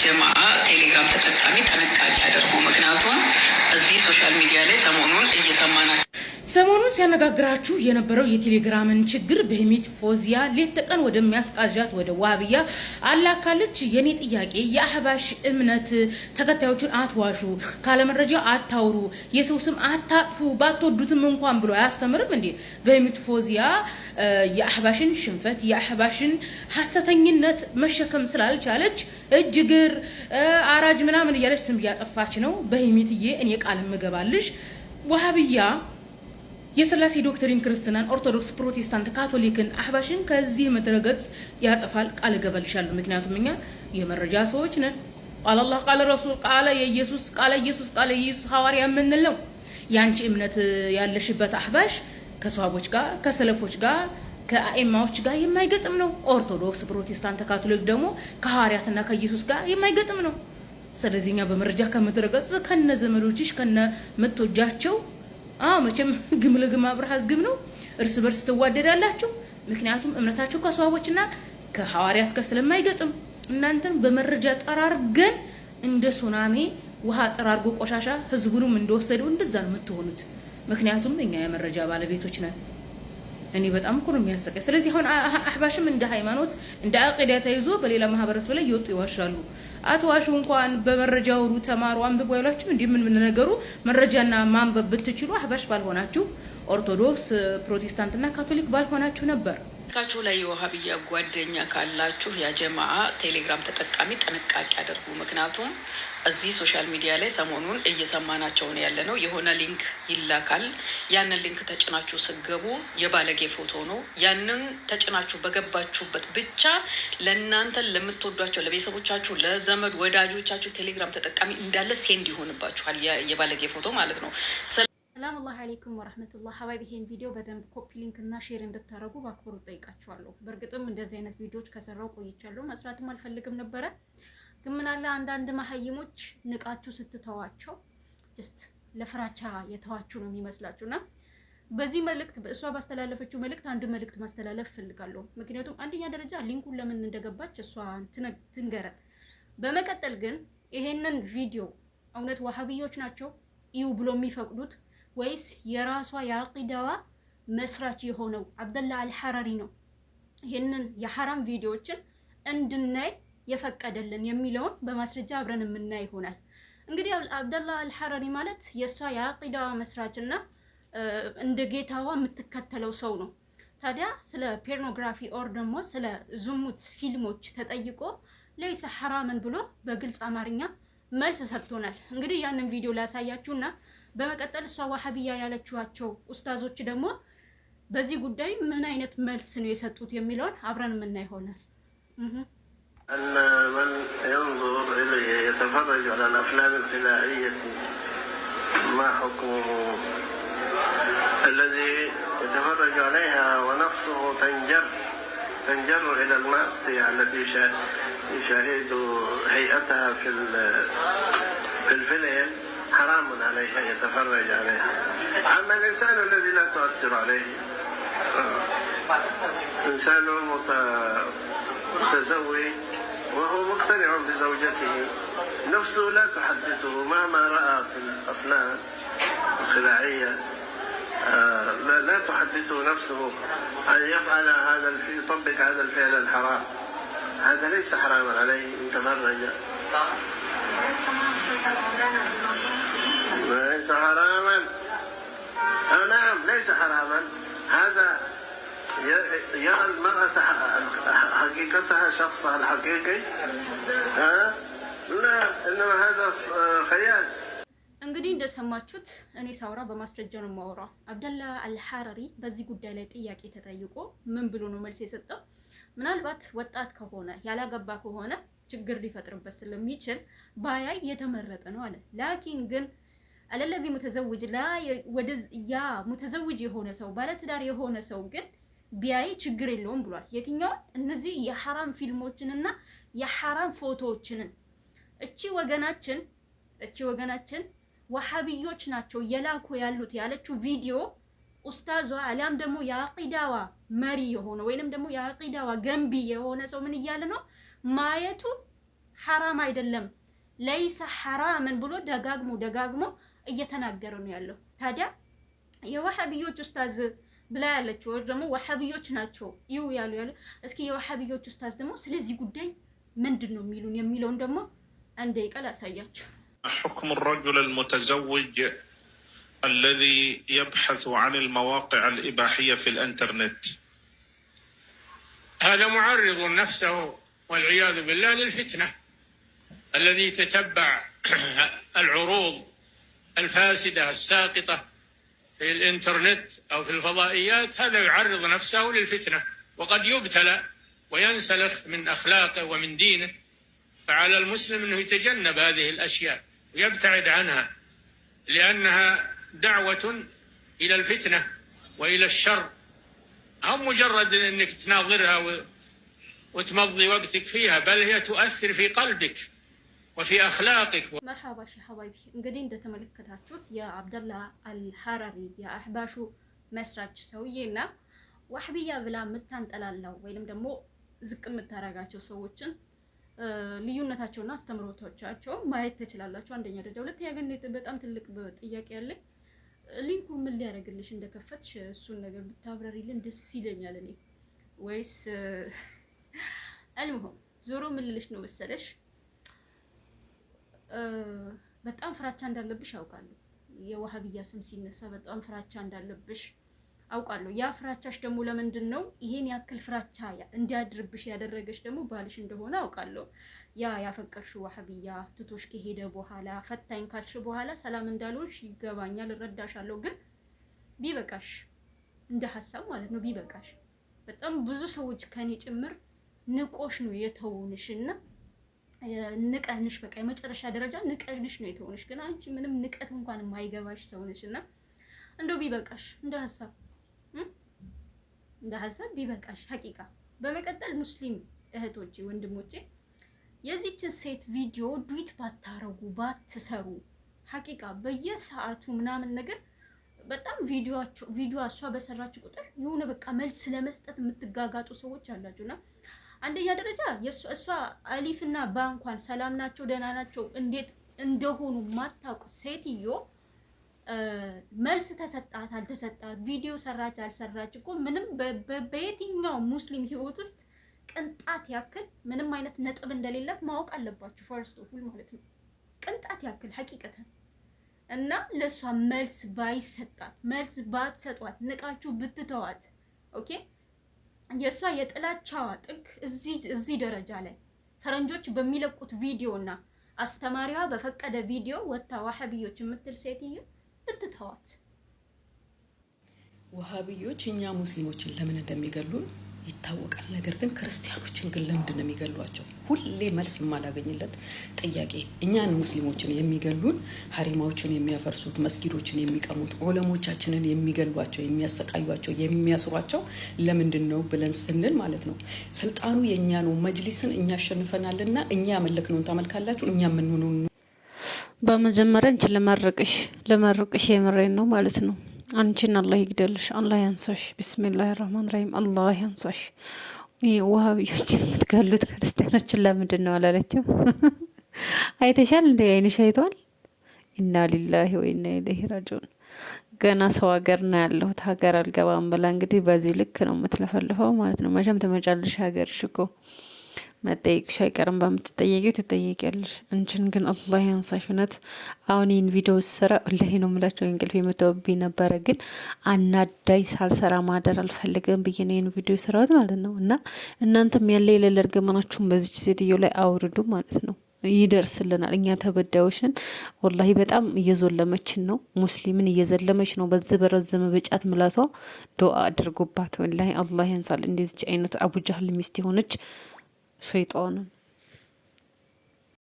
ጀማዓ ቴሌግራም ተጠቃሚ ጥንቃቄ ያደርጉ። ምክንያቱም እዚህ ሶሻል ሚዲያ ላይ ሰሞኑን እየሰማናቸው ሰሞኑን ሲያነጋግራችሁ የነበረው የቴሌግራምን ችግር በህሚት ፎዚያ ሌት ተቀን ወደሚያስቃዣት ወደ ዋህብያ አላካለች። የኔ ጥያቄ የአህባሽ እምነት ተከታዮቹን አትዋሹ፣ ካለመረጃ አታውሩ፣ የሰው ስም አታጥፉ፣ ባትወዱትም እንኳን ብሎ አያስተምርም እንዴ? በህሚት ፎዚያ የአህባሽን ሽንፈት የአህባሽን ሐሰተኝነት መሸከም ስላልቻለች እጅግር አራጅ ምናምን እያለች ስም እያጠፋች ነው። በህሚትዬ እኔ ቃል ምገባልሽ ዋህብያ የስላሴ ዶክትሪን ክርስትናን፣ ኦርቶዶክስ፣ ፕሮቴስታንት፣ ካቶሊክን፣ አህባሽን ከዚህ መድረገጽ ያጠፋል ቃል እገባልሻለሁ። ምክንያቱም እኛ የመረጃ ሰዎች ነን። ቃል አላህ ቃል ረሱል ቃለ ኢየሱስ ቃለ ኢየሱስ ሐዋርያ የምንል ነው። ያንቺ እምነት ያለሽበት አህባሽ ከሷሃቦች ጋር ከሰለፎች ጋር ከአኢማዎች ጋር የማይገጥም ነው። ኦርቶዶክስ፣ ፕሮቴስታንት፣ ካቶሊክ ደግሞ ከሐዋርያትና ከኢየሱስ ጋር የማይገጥም ነው። ስለዚህ እኛ በመረጃ ከመድረገጽ ከነ ዘመዶችሽ ከነ ምትወጃቸው መቼም ግም ለግም አብርሃዝ ግም ነው። እርስ በርስ ትዋደዳላችሁ። ምክንያቱም እምነታችሁ ከሷሃቦችና ከሐዋርያት ጋር ስለማይገጥም እናንተን በመረጃ ጠራርገን እንደ ሱናሚ ውሃ ጠራርጎ ቆሻሻ ህዝቡንም እንደወሰደው እንደዛ ነው የምትሆኑት። ምክንያቱም እኛ የመረጃ ባለቤቶች ነን። እኔ በጣም እኮ ነው የሚያሰቀኝ። ስለዚህ አሁን አህባሽም እንደ ሃይማኖት እንደ አቂዳ ተይዞ በሌላ ማህበረሰብ ላይ ይወጡ ይዋሻሉ። አትዋሹ፣ እንኳን በመረጃ ወሩ ተማሩ አንብቡ አይሏችሁም እንዴ? ምን ነገሩ መረጃና ማንበብ ብትችሉ አህባሽ ባልሆናችሁ፣ ኦርቶዶክስ ፕሮቴስታንትና ካቶሊክ ባልሆናችሁ ነበር። ካችሁ ላይ የዋሃብያ ጓደኛ ካላችሁ ያ ጀማዓ ቴሌግራም ተጠቃሚ ጥንቃቄ አድርጉ። ምክንያቱም እዚህ ሶሻል ሚዲያ ላይ ሰሞኑን እየሰማናቸው ነው ያለ ነው። የሆነ ሊንክ ይላካል። ያንን ሊንክ ተጭናችሁ ስገቡ የባለጌ ፎቶ ነው። ያንን ተጭናችሁ በገባችሁበት ብቻ ለእናንተ ለምትወዷቸው ለቤተሰቦቻችሁ፣ ለዘመድ ወዳጆቻችሁ ቴሌግራም ተጠቃሚ እንዳለ ሴንድ ይሆንባችኋል። የባለጌ ፎቶ ማለት ነው። ሰላም አለይኩም ወራህመቱላህ ሀባይቢ። ይሄን ቪዲዮ በደንብ ኮፒ ሊንክ እና ሼር እንድታረጉ በአክብሮት ጠይቃችኋለሁ። በእርግጥም እንደዚህ አይነት ቪዲዮዎች ከሰራው ቆይቻለሁ። መስራትም አልፈልግም ነበረ፣ ግን ምን አለ አንዳንድ መሀይሞች ንቃችሁ ስትተዋቸው ጀስት ለፍራቻ የተዋችሁ ነው የሚመስላችሁና በዚህ መልእክት በእሷ ባስተላለፈችው መልእክት አንድ መልእክት ማስተላለፍ ፈልጋለሁ። ምክንያቱም አንደኛ ደረጃ ሊንኩን ለምን እንደገባች እሷ ትንገረን። በመቀጠል ግን ይሄንን ቪዲዮ እውነት ዋሃብዮች ናቸው እዩ ብሎ የሚፈቅዱት ወይስ የራሷ የአቂዳዋ መስራች የሆነው አብደላ አልሐራሪ ነው ይሄንን የሐራም ቪዲዮዎችን እንድናይ የፈቀደልን የሚለውን በማስረጃ አብረን የምናይ ይሆናል። እንግዲህ አብደላ አልሐራሪ ማለት የሷ የአቂዳዋ መስራችና እንደ ጌታዋ የምትከተለው ሰው ነው። ታዲያ ስለ ፖርኖግራፊ ኦር ደግሞ ስለ ዝሙት ፊልሞች ተጠይቆ ለይሰ ሐራምን ብሎ በግልጽ አማርኛ መልስ ሰጥቶናል። እንግዲህ ያንን ቪዲዮ ላሳያችሁና በመቀጠል እሷ ዋሃብያ ያለችዋቸው ኡስታዞች ደግሞ በዚህ ጉዳይ ምን አይነት መልስ ነው የሰጡት የሚለውን አብረን የምናይ ይሆናል። أن من ينظر إليه يتفرج على الأفلام الخلاعية ما حكمه؟ الذي يتفرج عليها ونفسه تنجر إلى المعصية التي يشاهد هيئتها في الفيلم حرام عليه أن يتفرج عليها. أما الإنسان الذي لا تؤثر عليه إنسان متزوج وهو مقتنع بزوجته، نفسه لا تحدثه مهما رأى في الأفلام الخلاعية، لا تحدثه نفسه أن يفعل يطبق هذا الفعل الحرام. هذا ليس حراما عليه إن تفرج. ليس حراما. نعم ليس حراما. هذا يرى المرأة حقيقتها شخصها الحقيقي. لا إنما هذا خيال. እንግዲህ እንደሰማችሁት እኔ ሳውራ በማስረጃ ነው የማወራው። አብደላ አልሐራሪ በዚህ ጉዳይ ላይ ጥያቄ ተጠይቆ ምን ብሎ ነው መልስ የሰጠው? ምናልባት ወጣት ከሆነ ያላገባ ከሆነ ችግር ሊፈጥርበት ስለሚችል ባያይ የተመረጠ ነው አለ። ላኪን ግን አለለዚ ሙተዘውጅ ያ ሙተዘውጅ የሆነ ሰው ባለትዳር የሆነ ሰው ግን ቢያይ ችግር የለውም ብሏል። የትኛው እነዚህ የሐራም ፊልሞችንና የሐራም ፎቶዎችን እቺ ወገናችን ወሃቢዮች ናቸው የላኩ ያሉት ያለችው ቪዲዮ ኡስታዟ አሊያም ደግሞ የአቂዳዋ መሪ የሆነ ወይንም ደግሞ የአቂዳዋ ገንቢ የሆነ ሰው ምን እያለ ነው ማየቱ ሐራም አይደለም ለይሰ ሐራምን ብሎ ደጋግሞ እየተናገረ ነው ያለው። ታዲያ የዋሃቢዮች ኡስታዝ ብላ ያለችው ወይ ደግሞ ዋሃቢዮች ናቸው ይው ያሉ እስኪ የዋሃቢዮች ኡስታዝ ደግሞ ስለዚህ ጉዳይ ምንድነው የሚሉን የሚለውን ደግሞ አንዴ ይቀል አሳያችሁ። حكم الرجل المتزوج الذي يبحث عن المواقع الإباحية في الإنترنت. هذا معرض نفسه والعياذ بالله للفتنة. الذي تتبع العروض الفاسدة الساقطة في الإنترنت أو في الفضائيات هذا يعرض نفسه للفتنة وقد يبتلى وينسلخ من أخلاقه ومن دينه. فعلى المسلم أنه يتجنب هذه الأشياء ويبتعد عنها لأنها دعوة إلى الفتنة وإلى الشر. هم مجرد أنك تناظرها وتمضي وقتك فيها بل هي تؤثر في قلبك وفي أخلاقك. مرحبا شي حبايبي እንግዲህ እንደተመለከታችሁት የአብደላ አልሐራሪ የአህባሹ መስራች ሰውዬና ዋህቢያ ብላ የምታንጠላላው ወይንም ደግሞ ዝቅ የምታረጋቸው ሰዎችን ልዩነታቸውና አስተምሮቶቻቸው ማየት ትችላላችሁ። አንደኛ ደረጃ። ሁለተኛ ግን በጣም ትልቅ ጥያቄ ያለኝ ሊንኩን ምን ሊያደርግልሽ እንደከፈትሽ እሱን ነገር ብታብራሪልን ደስ ይለኛል። እኔ ወይስ አልሙሁ ዞሮ ምን ልልሽ ነው መሰለሽ በጣም ፍራቻ እንዳለብሽ አውቃለሁ። የዋሃቢያ ስም ሲነሳ በጣም ፍራቻ እንዳለብሽ አውቃለሁ። ያ ፍራቻሽ ደግሞ ለምንድን ነው ይሄን ያክል ፍራቻ እንዲያድርብሽ ያደረገሽ ደግሞ ባልሽ እንደሆነ አውቃለሁ። ያ ያፈቀርሽው ዋሃቢያ ትቶሽ ከሄደ በኋላ ፈታኝ ካልሽ በኋላ ሰላም እንዳልሆንሽ ይገባኛል፣ እረዳሻለሁ። ግን ቢበቃሽ እንደ ሐሳብ ማለት ነው ቢበቃሽ። በጣም ብዙ ሰዎች ከኔ ጭምር ንቆሽ ነው የተውንሽና ንቀንሽ በቃ የመጨረሻ ደረጃ ንቀንሽ ነው የተውንሽ። ግን አንቺ ምንም ንቀት እንኳን የማይገባሽ ሰው ነሽና እንደው ቢበቃሽ እንደ ሐሳብ ቢበቃሽ ሐቂቃ። በመቀጠል ሙስሊም እህቶቼ ወንድሞቼ የዚችን ሴት ቪዲዮ ዱዊት ባታረጉ ባትሰሩ ሐቂቃ በየሰዓቱ ምናምን ነገር በጣም ቪዲዮ እሷ በሰራች ቁጥር የሆነ በቃ መልስ ለመስጠት የምትጋጋጡ ሰዎች አላችሁና አንደኛ ደረጃ እሷ አሊፍና ባ እንኳን ሰላም ናቸው ደህና ናቸው እንዴት እንደሆኑ ማታውቅ ሴትዮ መልስ ተሰጣት አልተሰጣት ቪዲዮ ሰራች አልሰራች እኮ ምንም በየትኛው ሙስሊም ህይወት ውስጥ ቅንጣት ያክል ምንም አይነት ነጥብ እንደሌላት ማወቅ አለባችሁ። ፈርስት ኦፍ ኦል ማለት ነው ቅንጣት ያክል ሐቂቀተን እና ለሷ መልስ ባይሰጣት መልስ ባትሰጧት ንቃችሁ ብትተዋት ኦኬ የሷ የጥላቻዋ ጥግ እዚህ ደረጃ ላይ ፈረንጆች በሚለቁት ቪዲዮና አስተማሪዋ በፈቀደ ቪዲዮ ወጣ ዋሃቢዮች የምትል ሴትዮ ብትተዋት። ዋሃቢዮች እኛ ሙስሊሞችን ለምን እንደሚገሉን ይታወቃል። ነገር ግን ክርስቲያኖችን ግን ለምንድን ነው የሚገሏቸው? ሁሌ መልስ የማላገኝለት ጥያቄ። እኛን ሙስሊሞችን የሚገሉን ሀሪማዎችን የሚያፈርሱት፣ መስጊዶችን የሚቀሙት፣ ዑለሞቻችንን የሚገሏቸው፣ የሚያሰቃዩቸው፣ የሚያስሯቸው ለምንድን ነው ብለን ስንል ማለት ነው ስልጣኑ የኛ ነው። መጅሊስን እኛ አሸንፈናልና እኛ ያመለክነውን ታመልካላችሁ፣ እኛ የምንሆነው። በመጀመሪያ እንጂ ለመርቅሽ የምሬን ነው ማለት ነው። አንቺን አላህ ይግደልሽ፣ አላህ ያንሳሽ። ቢስሚላሂ ረህማን ረሂም አላህ ያንሳሽ። ዋሃቢዮች የምትገሉት ክርስቲያኖችን ለምንድን ነው አላለችም? አይተሻል እንደ አይንሽ አይቷል። ኢና ሊላሂ ወኢና ኢለይሂ ራጂዑን። ገና ሰው ሀገር ነው ያለሁት ሀገር አልገባም ብላ እንግዲህ በዚህ ልክ ነው የምትለፈልፈው ማለት ነው። መቼም ትመጫለሽ ሀገርሽ እኮ መጠየቅሽ አይቀርም። በምትጠየቂው ትጠየቂያለሽ። አንቺን ግን አላህ ያንሳሽ። እውነት አሁን ይህን ቪዲዮ ስሰራ ወላሂ ነው የምላቸው እንቅልፍ የመተውብኝ ነበረ። ግን አናዳይ ሳልሰራ ማደር አልፈልግም ብዬ ነው ይህን ቪዲዮ ስራውት ማለት ነው። እና እናንተም ያለ የሌለ እርግማናችሁን በዚች ሴትዮ ላይ አውርዱ ማለት ነው። ይደርስልናል። እኛ ተበዳዮችን ወላሂ በጣም እየዞለመችን ነው። ሙስሊምን እየዘለመች ነው። በዚህ በረዘመ በጫት ምላሷ ዱአ አድርጉባት። ወላሂ አላህ ያንሳል። እንደዚች አይነት አቡጃህል ሚስት የሆነች ሸይጣንን